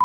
A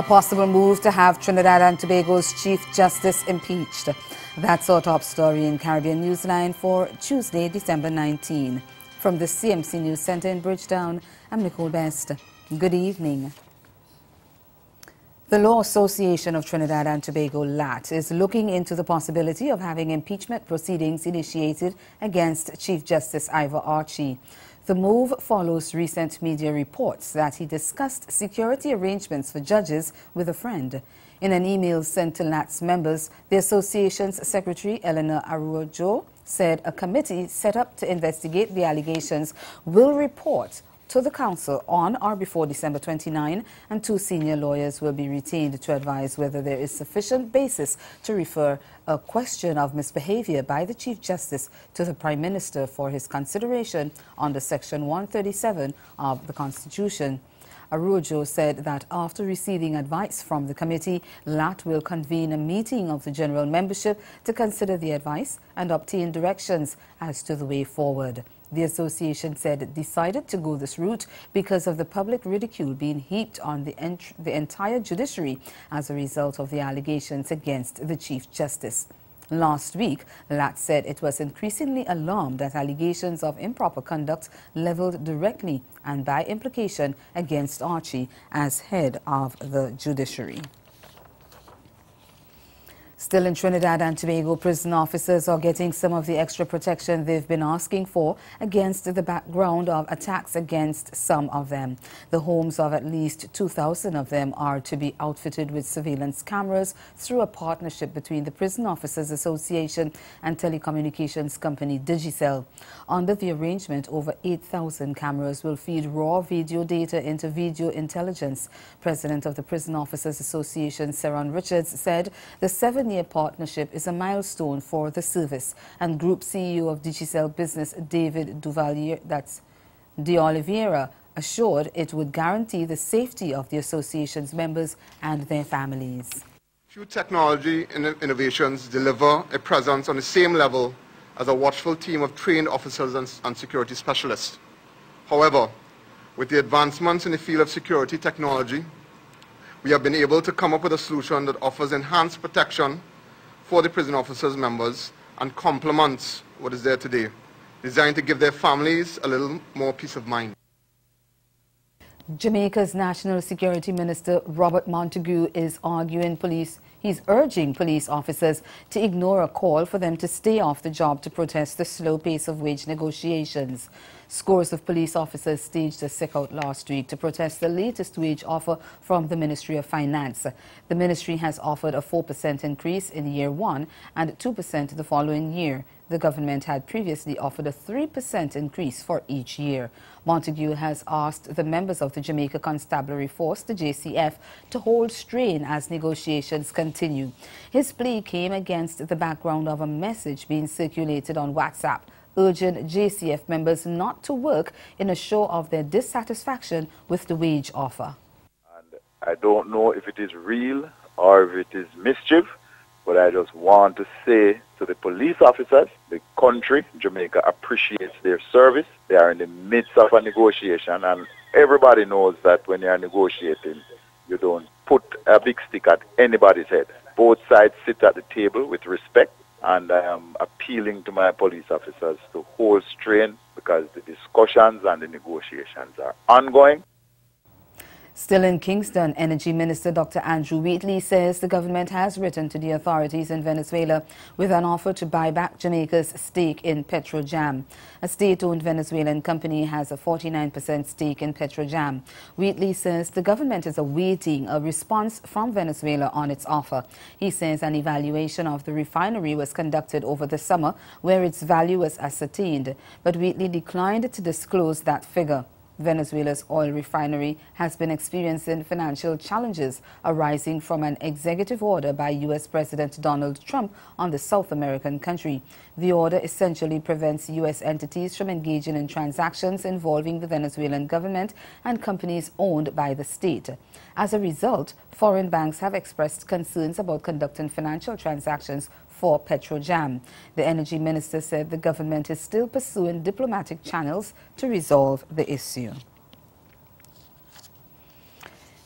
possible move to have Trinidad and Tobago's Chief Justice impeached. That's our top story in Caribbean Newsline for Tuesday, December 19. From the CMC News Center in Bridgetown, I'm Nicole Best. Good evening. The Law Association of Trinidad and Tobago, LAT, is looking into the possibility of having impeachment proceedings initiated against Chief Justice Ivor Archie. The move follows recent media reports that he discussed security arrangements for judges with a friend. In an email sent to LAT's members, the association's secretary, Eleanor Arujo, said a committee set up to investigate the allegations will report to the council on or before December 29, and 2 senior lawyers will be retained to advise whether there is sufficient basis to refer a question of misbehavior by the Chief Justice to the Prime Minister for his consideration under Section 137 of the Constitution. Arujo said that after receiving advice from the committee, LAT will convene a meeting of the general membership to consider the advice and obtain directions as to the way forward. The association said it decided to go this route because of the public ridicule being heaped on the entire judiciary as a result of the allegations against the Chief Justice. Last week, LAT said it was increasingly alarmed at allegations of improper conduct leveled directly and by implication against Archie as head of the judiciary. Still in Trinidad and Tobago, prison officers are getting some of the extra protection they've been asking for against the background of attacks against some of them. The homes of at least 2,000 of them are to be outfitted with surveillance cameras through a partnership between the Prison Officers Association and telecommunications company Digicel. Under the arrangement, over 8,000 cameras will feed raw video data into video intelligence. President of the Prison Officers Association, Saron Richards, said the 7-year partnership is a milestone for the service, and Group CEO of Digicel Business, David De Oliveira, assured it would guarantee the safety of the association's members and their families. Few technology innovations deliver a presence on the same level as a watchful team of trained officers and security specialists. However, with the advancements in the field of security technology, we have been able to come up with a solution that offers enhanced protection for the prison officers' members and complements what is there today, designed to give their families a little more peace of mind. Jamaica's National Security Minister Robert Montague is urging police officers to ignore a call for them to stay off the job to protest the slow pace of wage negotiations. Scores of police officers staged a sickout last week to protest the latest wage offer from the Ministry of Finance. The ministry has offered a 4% increase in year 1 and 2% the following year. The government had previously offered a 3% increase for each year. Montague has asked the members of the Jamaica Constabulary Force, the JCF, to hold strain as negotiations continue. His plea came against the background of a message being circulated on WhatsApp urging JCF members not to work in a show of their dissatisfaction with the wage offer. And I don't know if it is real or if it is mischief, but I just want to say to the police officers, the country, Jamaica, appreciates their service. They are in the midst of a negotiation, and everybody knows that when you are negotiating, you don't put a big stick at anybody's head. Both sides sit at the table with respect, and I am appealing to my police officers to hold strain because the discussions and the negotiations are ongoing. Still in Kingston, Energy Minister Dr. Andrew Wheatley says the government has written to the authorities in Venezuela with an offer to buy back Jamaica's stake in Petrojam. A state-owned Venezuelan company has a 49% stake in Petrojam. Wheatley says the government is awaiting a response from Venezuela on its offer. He says an evaluation of the refinery was conducted over the summer where its value was ascertained, but Wheatley declined to disclose that figure. Venezuela's oil refinery has been experiencing financial challenges arising from an executive order by U.S. President Donald Trump on the South American country. The order essentially prevents U.S. entities from engaging in transactions involving the Venezuelan government and companies owned by the state. As a result, foreign banks have expressed concerns about conducting financial transactions for Petrojam. The energy minister said the government is still pursuing diplomatic channels to resolve the issue.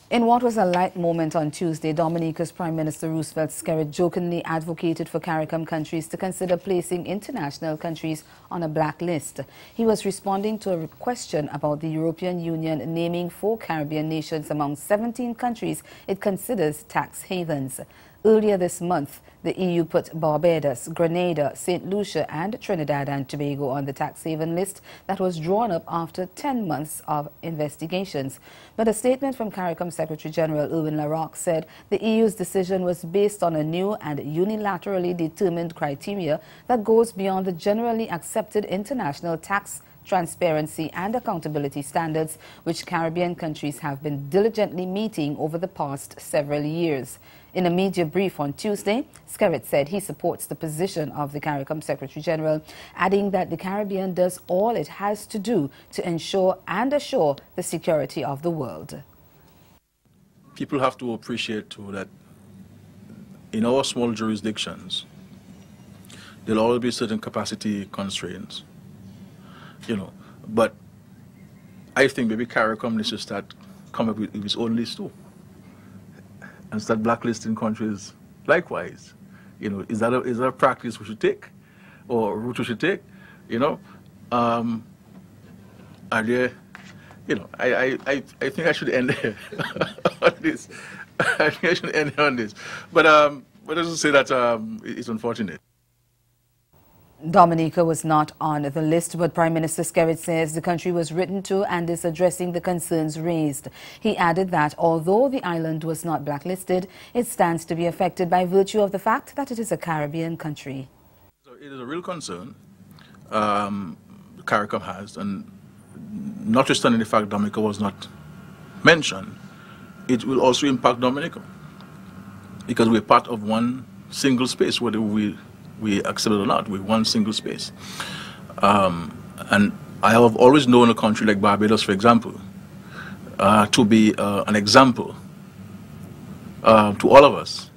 In what was a light moment on Tuesday, Dominica's Prime Minister Roosevelt Skerrit jokingly advocated for CARICOM countries to consider placing international countries on a blacklist. He was responding to a question about the European Union naming 4 Caribbean nations among 17 countries it considers tax havens. Earlier this month, the EU put Barbados, Grenada, St. Lucia and Trinidad and Tobago on the tax haven list that was drawn up after 10 months of investigations. But a statement from CARICOM Secretary General Erwin LaRocque said the EU's decision was based on a new and unilaterally determined criteria that goes beyond the generally accepted international tax transparency and accountability standards which Caribbean countries have been diligently meeting over the past several years. In a media brief on Tuesday, Skerrit said he supports the position of the CARICOM Secretary General, adding that the Caribbean does all it has to do to ensure and assure the security of the world. People have to appreciate too that in our small jurisdictions, there'll always be certain capacity constraints, but I think maybe CARICOM needs to start coming up with its own list too, and start blacklisting countries likewise. Is that a practice we should take, or a route we should take? Are there, I think I should end there on this. I think I should end on this. But I just say that it's unfortunate. Dominica was not on the list, but Prime Minister Skerrit says the country was written to and is addressing the concerns raised. He added that although the island was not blacklisted, it stands to be affected by virtue of the fact that it is a Caribbean country. So it is a real concern CARICOM has, and notwithstanding the fact Dominica was not mentioned, it will also impact Dominica because we're part of one single space, whether we accept it or not, with one single space. And I have always known a country like Barbados, for example, to be an example to all of us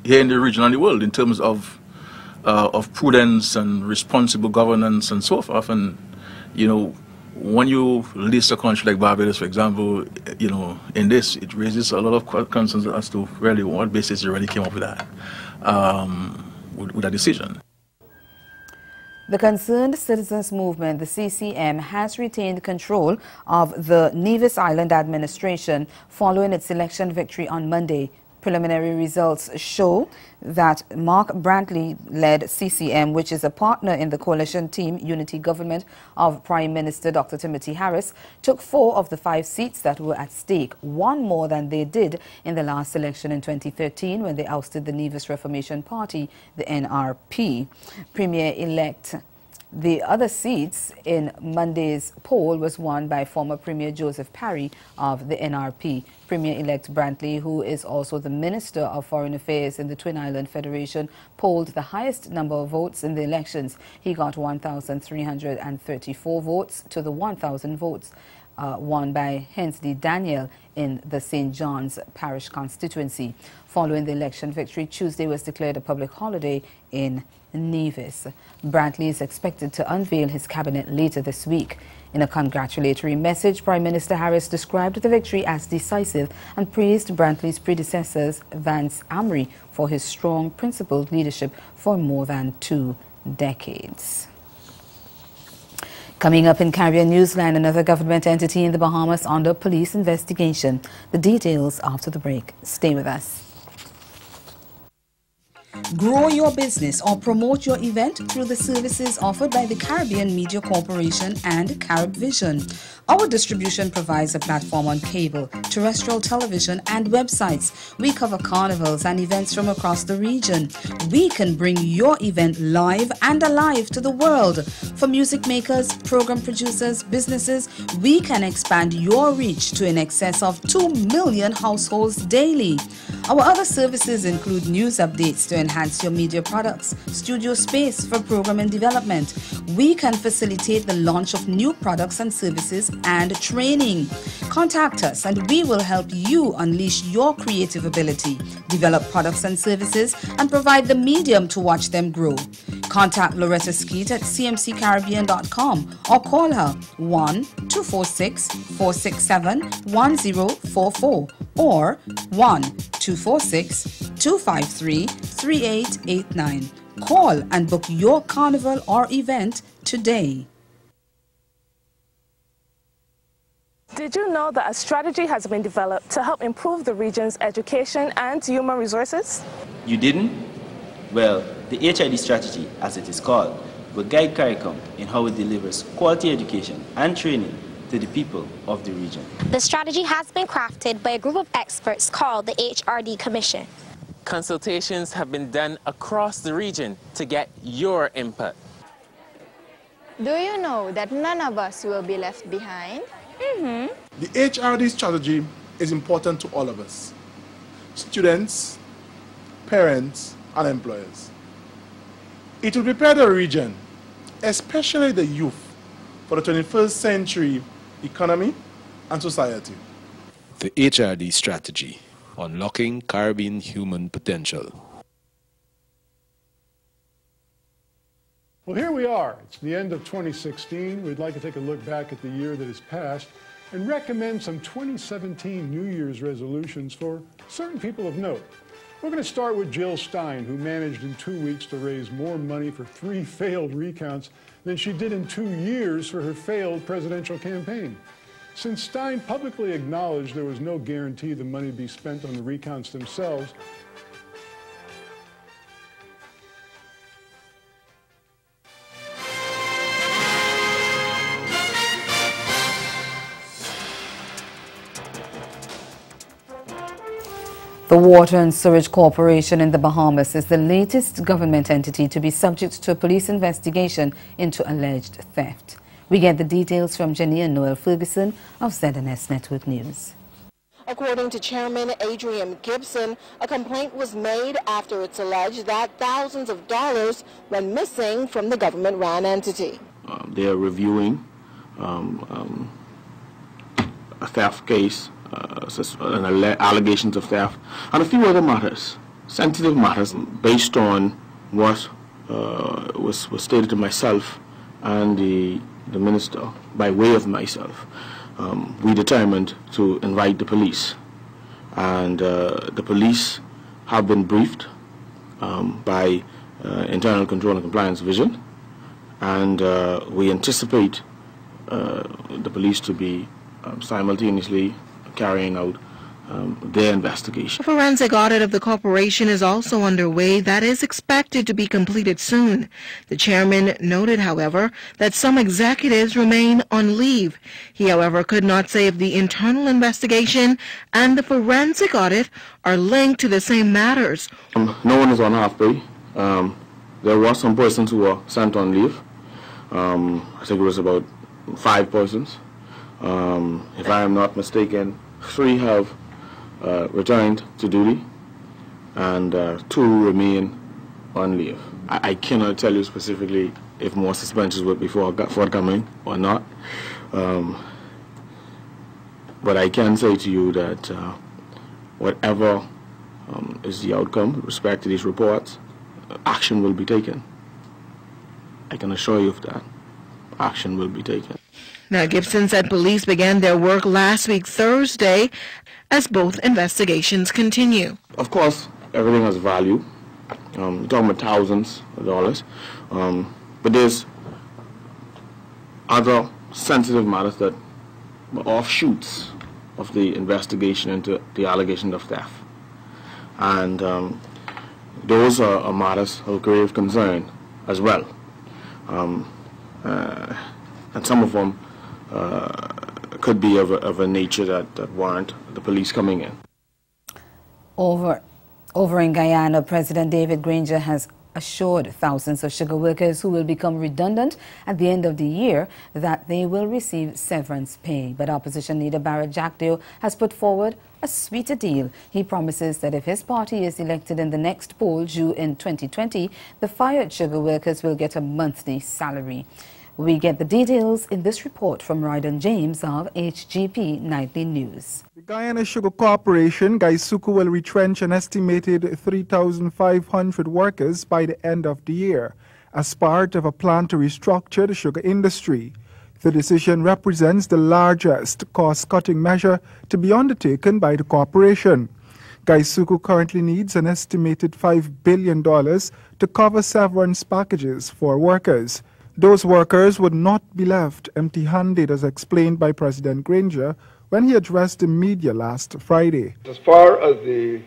here in the region and the world in terms of prudence and responsible governance and so forth. And, when you list a country like Barbados, for example, in this, it raises a lot of concerns as to really what basis you really came up with that. With a decision. The Concerned Citizens Movement, the CCM, has retained control of the Nevis Island administration following its election victory on Monday. Preliminary results show that Mark Brantley-led CCM, which is a partner in the coalition team unity government of Prime Minister Dr. Timothy Harris, took 4 of the 5 seats that were at stake, 1 more than they did in the last election in 2013 when they ousted the Nevis Reformation Party, the NRP. Premier-elect the other seats in Monday's poll was won by former Premier Joseph Parry of the NRP. Premier-elect Brantley, who is also the Minister of Foreign Affairs in the Twin Island Federation, polled the highest number of votes in the elections. He got 1,334 votes to the 1,000 votes won by Hensley Daniel in the St. John's Parish constituency. Following the election victory, Tuesday was declared a public holiday in Nevis. Brantley is expected to unveil his cabinet later this week. In a congratulatory message, Prime Minister Harris described the victory as decisive and praised Brantley's predecessors, Vance Amory, for his strong, principled leadership for more than 2 decades. Coming up in Caribbean Newsline, another government entity in the Bahamas under police investigation. The details after the break. Stay with us. Grow your business or promote your event through the services offered by the Caribbean Media Corporation and CaribVision. Our distribution provides a platform on cable, terrestrial television, and websites. We cover carnivals and events from across the region. We can bring your event live and alive to the world. For music makers, program producers, businesses, we can expand your reach to in excess of 2 million households daily. Our other services include news updates to enhance your media products, studio space for program and development. We can facilitate the launch of new products and services and training. Contact us and we will help you unleash your creative ability, develop products and services, and provide the medium to watch them grow. Contact Loretta Skeet at cmccaribbean.com or call her 1-246-467-1044 or 1-246-253-3889. Call and book your carnival or event today. Did you know that a strategy has been developed to help improve the region's education and human resources? You didn't? Well, the HID strategy, as it is called, will guide CARICOM in how it delivers quality education and training to the people of the region. The strategy has been crafted by a group of experts called the HRD Commission. Consultations have been done across the region to get your input. Do you know that none of us will be left behind? The HRD strategy is important to all of us, students, parents, and employers. It will prepare the region, especially the youth, for the 21st century economy and society. The HRD strategy, unlocking Caribbean human potential. Well, here we are. It's the end of 2016. We'd like to take a look back at the year that has passed and recommend some 2017 New Year's resolutions for certain people of note. We're going to start with Jill Stein, who managed in 2 weeks to raise more money for 3 failed recounts than she did in 2 years for her failed presidential campaign. Since Stein publicly acknowledged there was no guarantee the money be spent on the recounts themselves, The Water and Sewage Corporation in the Bahamas is the latest government entity to be subject to a police investigation into alleged theft. We get the details from Jenny and Noel Ferguson of ZNS Network News. According to Chairman Adrian Gibson, a complaint was made after it's alleged that thousands of dollars went missing from the government-run entity. They are reviewing a theft case, allegations of theft, and a few other matters, sensitive matters, based on what was stated to myself and the minister by way of myself. We determined to invite the police, and the police have been briefed by Internal Control and Compliance Division, and we anticipate the police to be simultaneously carrying out their investigation. A forensic audit of the corporation is also underway that is expected to be completed soon. The chairman noted, however, that some executives remain on leave. He, however, could not say if the internal investigation and the forensic audit are linked to the same matters. No one is on half pay. There were some persons who were sent on leave. I think it was about 5 persons. If I am not mistaken, 3 have returned to duty, and 2 remain on leave. I cannot tell you specifically if more suspensions will be forthcoming or not, but I can say to you that whatever is the outcome with respect to these reports, action will be taken. I can assure you of that. Action will be taken. Now, Gibson said police began their work last week Thursday as both investigations continue. Of course, everything has value. We're talking about thousands of dollars. But there's other sensitive matters that were offshoots of the investigation into the allegation of theft. And those are matters of grave concern as well. And some of them could be of a nature that warrant the police coming in. Over in Guyana, President David Granger has assured thousands of sugar workers who will become redundant at the end of the year that they will receive severance pay. But opposition leader Barra Jackdio has put forward a sweeter deal. He promises that if his party is elected in the next poll due in 2020, the fired sugar workers will get a monthly salary. We get the details in this report from Ryden James of HGP Nightly News. The Guyana Sugar Corporation, Gaisuku, will retrench an estimated 3,500 workers by the end of the year as part of a plan to restructure the sugar industry. The decision represents the largest cost-cutting measure to be undertaken by the corporation. Gaisuku currently needs an estimated $5 billion to cover severance packages for workers. Those workers would not be left empty-handed, as explained by President Granger when he addressed the media last Friday. As far as the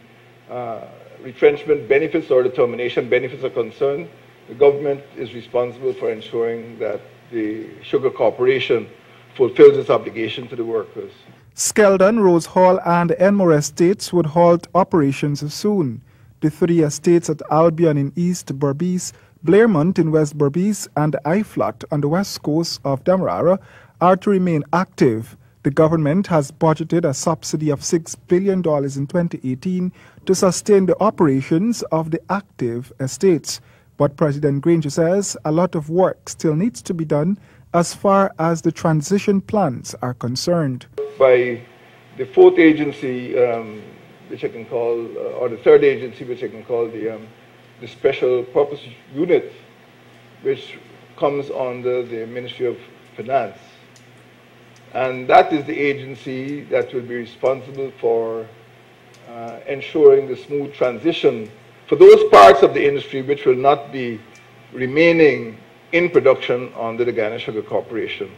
retrenchment benefits or the termination benefits are concerned, the government is responsible for ensuring that the Sugar Corporation fulfills its obligation to the workers. Skeldon, Rose Hall and Enmore estates would halt operations soon. The three estates at Albion in East Berbice, Blairmont in West Berbice and Iflat on the west coast of Demerara are to remain active. The government has budgeted a subsidy of $6 billion in 2018 to sustain the operations of the active estates. But President Granger says a lot of work still needs to be done as far as the transition plans are concerned. By the fourth agency, which I can call, or the third agency, which I can call the Special Purpose Unit, which comes under the Ministry of Finance. And that is the agency that will be responsible for ensuring the smooth transition for those parts of the industry which will not be remaining in production under the Guyana Sugar Corporation.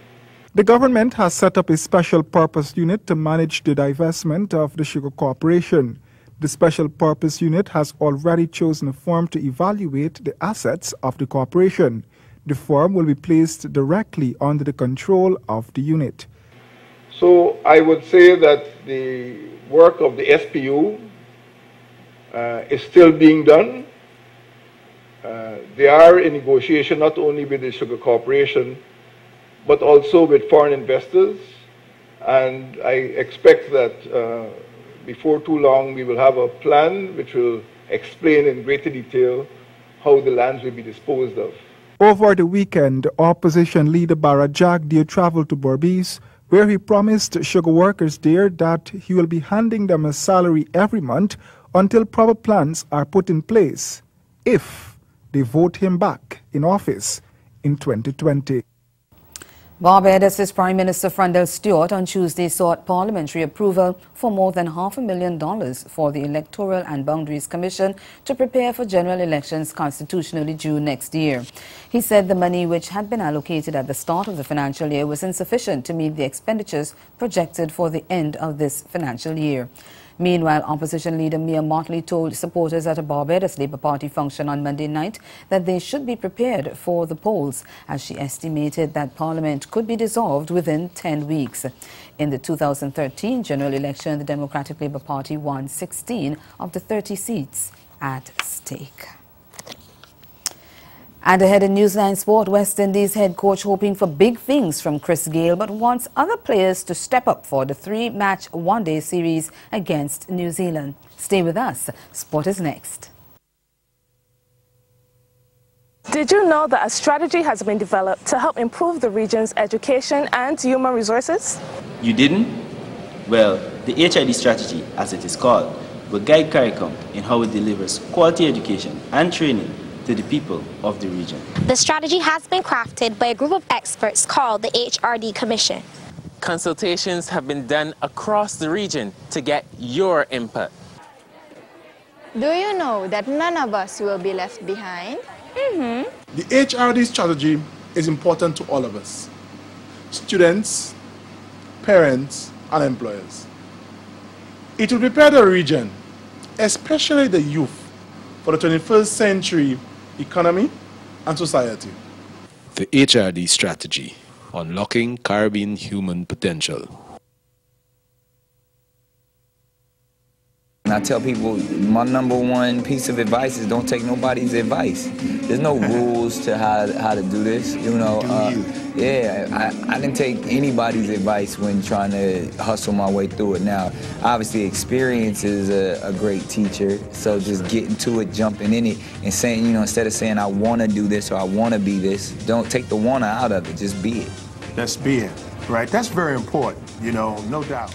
The government has set up a special purpose unit to manage the divestment of the Sugar Corporation. The Special Purpose Unit has already chosen a firm to evaluate the assets of the corporation. The firm will be placed directly under the control of the unit. So I would say that the work of the SPU is still being done. They are in negotiation not only with the Sugar Corporation, but also with foreign investors. And I expect that before too long, we will have a plan which will explain in greater detail how the lands will be disposed of. Over the weekend, opposition leader Barra Jackdio traveled to Berbice, where he promised sugar workers there that he will be handing them a salary every month until proper plans are put in place, if they vote him back in office in 2020. Barbados' Prime Minister Frandel Stewart on Tuesday sought parliamentary approval for more than $500,000 for the Electoral and Boundaries Commission to prepare for general elections constitutionally due next year. He said the money which had been allocated at the start of the financial year was insufficient to meet the expenditures projected for the end of this financial year. Meanwhile, opposition leader Mia Motley told supporters at a Barbados Labour Party function on Monday night that they should be prepared for the polls, as she estimated that Parliament could be dissolved within 10 weeks. In the 2013 general election, the Democratic Labour Party won 16 of the 30 seats at stake. And ahead in Newsline Sport, West Indies head coach hoping for big things from Chris Gayle, but wants other players to step up for the 3-match one-day series against New Zealand. Stay with us. Sport is next. Did you know that a strategy has been developed to help improve the region's education and human resources? You didn't? Well, the HID strategy, as it is called, will guide CARICOM in how it delivers quality education and training to the people of the region. The strategy has been crafted by a group of experts called the HRD Commission. Consultations have been done across the region to get your input. Do you know that none of us will be left behind? The HRD strategy is important to all of us. students, parents, and employers. It will prepare the region, especially the youth, for the 21st century economy and society. The HRD strategy, unlocking Caribbean human potential. And I tell people my number one piece of advice is don't take nobody's advice. There's no rules to how to do this. You know, yeah, I didn't take anybody's advice when trying to hustle my way through it. Now, obviously, experience is a great teacher. So just getting to it, jumping in it, and saying, you know, instead of saying I want to do this or I want to be this, don't take the wanna out of it. Just be it. Just be it, right? That's very important. You know, no doubt.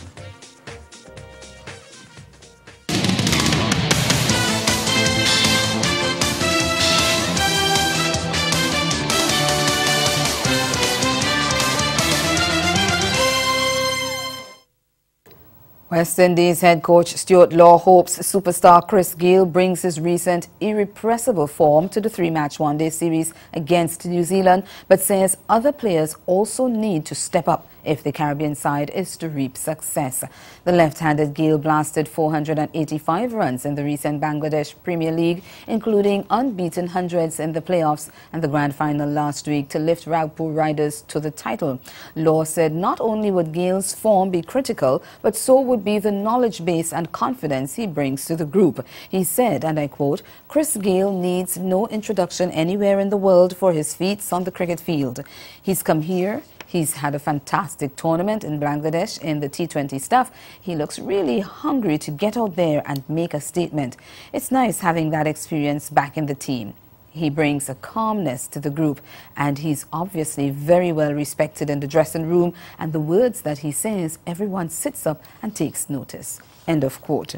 West Indies head coach Stuart Law hopes superstar Chris Gayle brings his recent irrepressible form to the three-match one-day series against New Zealand, but says other players also need to step up if the Caribbean side is to reap success. The left-handed Gayle blasted 485 runs in the recent Bangladesh Premier League, including unbeaten hundreds in the playoffs and the grand final last week to lift Raipur Riders to the title. Law said not only would Gayle's form be critical, but so would be the knowledge base and confidence he brings to the group. He said, and I quote, "Chris Gayle needs no introduction anywhere in the world for his feats on the cricket field. He's come here. He's had a fantastic tournament in Bangladesh in the T20 stuff. He looks really hungry to get out there and make a statement. It's nice having that experience back in the team. He brings a calmness to the group, and he's obviously very well respected in the dressing room, and the words that he says, everyone sits up and takes notice." End of quote.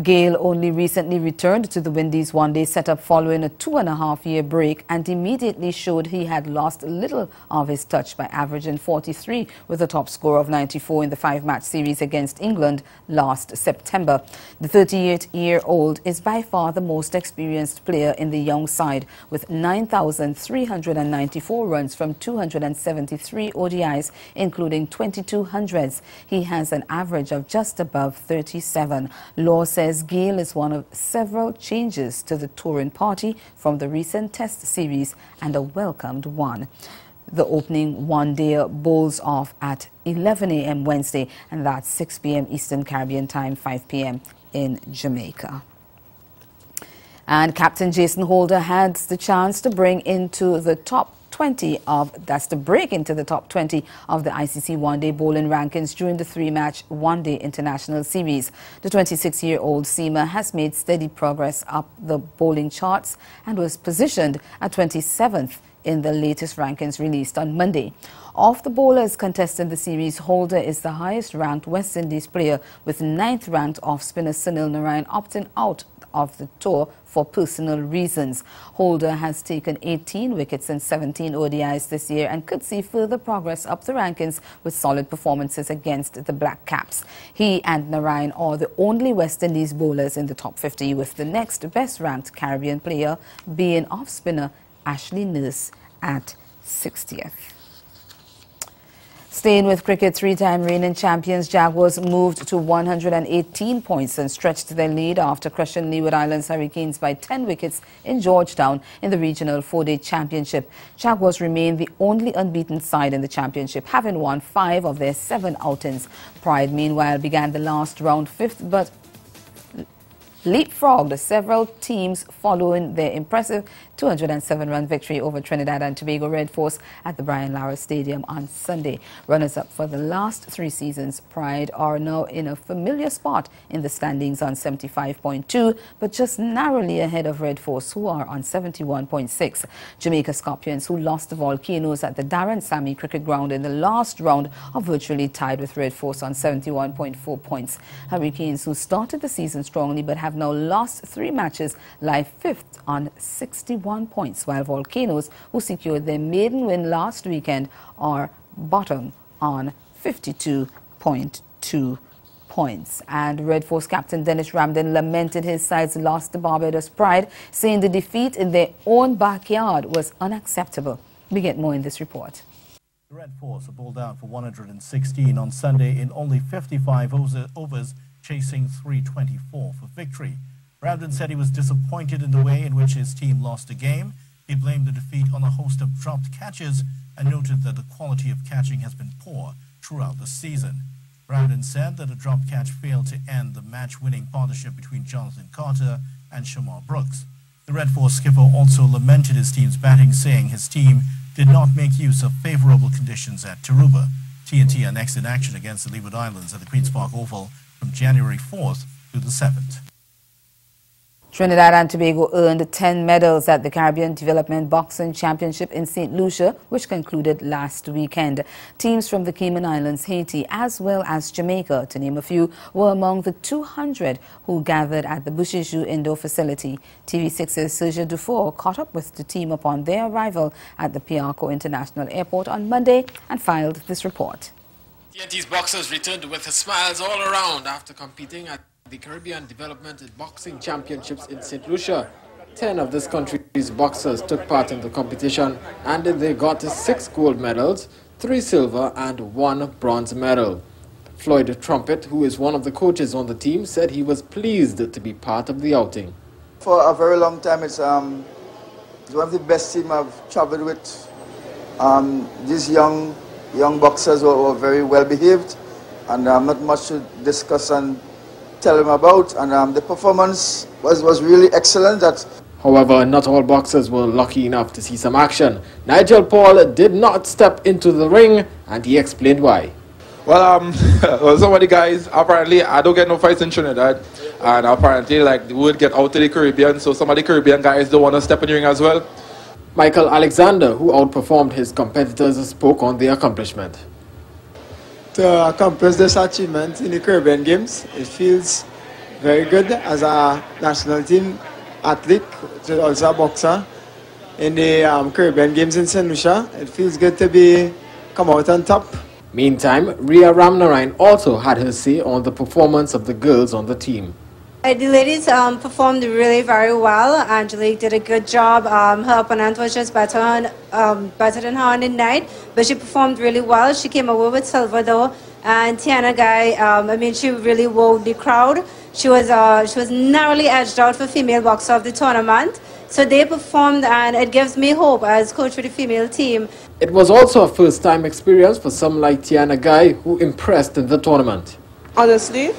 Gayle only recently returned to the Windies one-day setup following a 2.5-year break and immediately showed he had lost little of his touch by averaging 43 with a top score of 94 in the 5-match series against England last September. The 38-year-old is by far the most experienced player in the young side with 9,394 runs from 273 ODIs, including 22 hundreds. He has an average of just above 37. Law says Gayle is one of several changes to the touring party from the recent Test series, and a welcomed one. The opening one-day bowls off at 11 a.m. Wednesday, and that's 6 p.m. Eastern Caribbean time, 5 p.m. in Jamaica. And Captain Jason Holder had the chance to bring into the top 20 that's to break into the top 20 of the ICC one-day bowling rankings during the three-match one-day international series. The 26-year-old seamer has made steady progress up the bowling charts and was positioned at 27th in the latest rankings released on Monday. Of the bowlers contesting the series, Holder is the highest-ranked West Indies player, with 9th-ranked off-spinner Sunil Narayan opting out of the tour for personal reasons. Holder has taken 18 wickets in 17 ODIs this year and could see further progress up the rankings with solid performances against the Black Caps. He and Narayan are the only West Indies bowlers in the top 50, with the next best-ranked Caribbean player being off-spinner Ashley Nurse at 60th. Staying with cricket, three-time reigning champions Jaguars moved to 118 points and stretched their lead after crushing Leeward Islands Hurricanes by 10 wickets in Georgetown in the regional four-day championship. Jaguars remain the only unbeaten side in the championship, having won 5 of their 7 outings. Pride, meanwhile, began the last round 5th, but leapfrogged several teams following their impressive 207-run victory over Trinidad and Tobago Red Force at the Brian Lara Stadium on Sunday. Runners-up for the last 3 seasons, Pride are now in a familiar spot in the standings on 75.2, but just narrowly ahead of Red Force, who are on 71.6. Jamaica Scorpions, who lost the Volcanoes at the Darren Sammy Cricket Ground in the last round, are virtually tied with Red Force on 71.4 points. Hurricanes, who started the season strongly but have now lost 3 matches, lie 5th on 61 points, while Volcanoes, who secured their maiden win last weekend, are bottom on 52.2 points. And Red Force captain Dennis Ramden lamented his side's loss to Barbados Pride, saying the defeat in their own backyard was unacceptable. We get more in this report. The Red Force bowled out for 116 on Sunday in only 55 overs, chasing 324 for victory. Ramden said he was disappointed in the way in which his team lost the game. He blamed the defeat on a host of dropped catches and noted that the quality of catching has been poor throughout the season. Ramden said that a dropped catch failed to end the match-winning partnership between Jonathan Carter and Shamar Brooks. The Red Force skipper also lamented his team's batting, saying his team did not make use of favorable conditions at Taruba. TNT are next in action against the Leeward Islands at the Queen's Park Oval from January 4th through the 7th. Trinidad and Tobago earned 10 medals at the Caribbean Development Boxing Championship in St. Lucia, which concluded last weekend. Teams from the Cayman Islands, Haiti, as well as Jamaica, to name a few, were among the 200 who gathered at the Bushiju Indoor Facility. TV6's Sergio Dufour caught up with the team upon their arrival at the Piarco International Airport on Monday and filed this report. TNT's boxers returned with smiles all around after competing at the Caribbean Development Boxing Championships in St. Lucia. 10 of this country's boxers took part in the competition and they got 6 gold medals, 3 silver and 1 bronze medal. Floyd Trumpet, who is one of the coaches on the team, said he was pleased to be part of the outing. For a very long time, it's one of the best teams I've traveled with. These young boxers were very well behaved, and not much to discuss and tell them about, and the performance was really excellent. However, not all boxers were lucky enough to see some action. Nigel Paul did not step into the ring, and he explained why. Well, some of the guys, apparently, I don't get no fights in Trinidad, and apparently, like, they would get out to the Caribbean, so some of the Caribbean guys don't want to step in the ring as well. Michael Alexander, who outperformed his competitors, spoke on the accomplishment. To accomplish this achievement in the Caribbean Games, it feels very good as a national team athlete, also a boxer. In the Caribbean Games in St. Lucia, it feels good to come out on top. Meantime, Rhea Ramnarine also had her say on the performance of the girls on the team. The ladies performed really very well. Angelique did a good job. Her opponent was just better than her on the night, but she performed really well. She came away with silver though. And Tiana Guy, she really wowed the crowd. She was narrowly edged out for female boxer of the tournament. So they performed, and it gives me hope as coach for the female team. It was also a first-time experience for some like Tiana Guy, who impressed in the tournament. Honestly,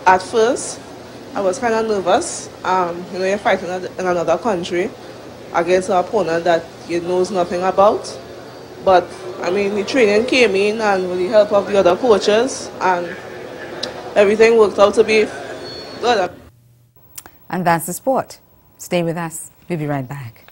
at first, I was kind of nervous. You're fighting in another country against an opponent that you knows nothing about. But, the training came in, and with the help of the other coaches, and everything worked out to be good. And that's the sport. Stay with us. We'll be right back.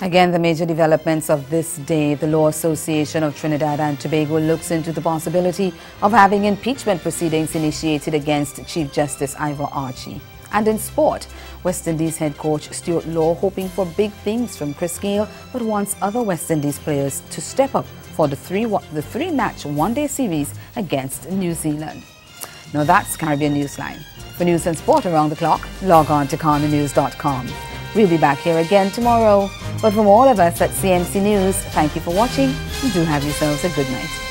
Again, the major developments of this day. The Law Association of Trinidad and Tobago looks into the possibility of having impeachment proceedings initiated against Chief Justice Ivor Archie. And in sport, West Indies head coach Stuart Law hoping for big things from Chris Gayle, but wants other West Indies players to step up for the three-match one-day series against New Zealand. Now that's Caribbean Newsline. For news and sport around the clock, log on to CarnaNews.com. We'll be back here again tomorrow. But from all of us at CMC News, thank you for watching and do have yourselves a good night.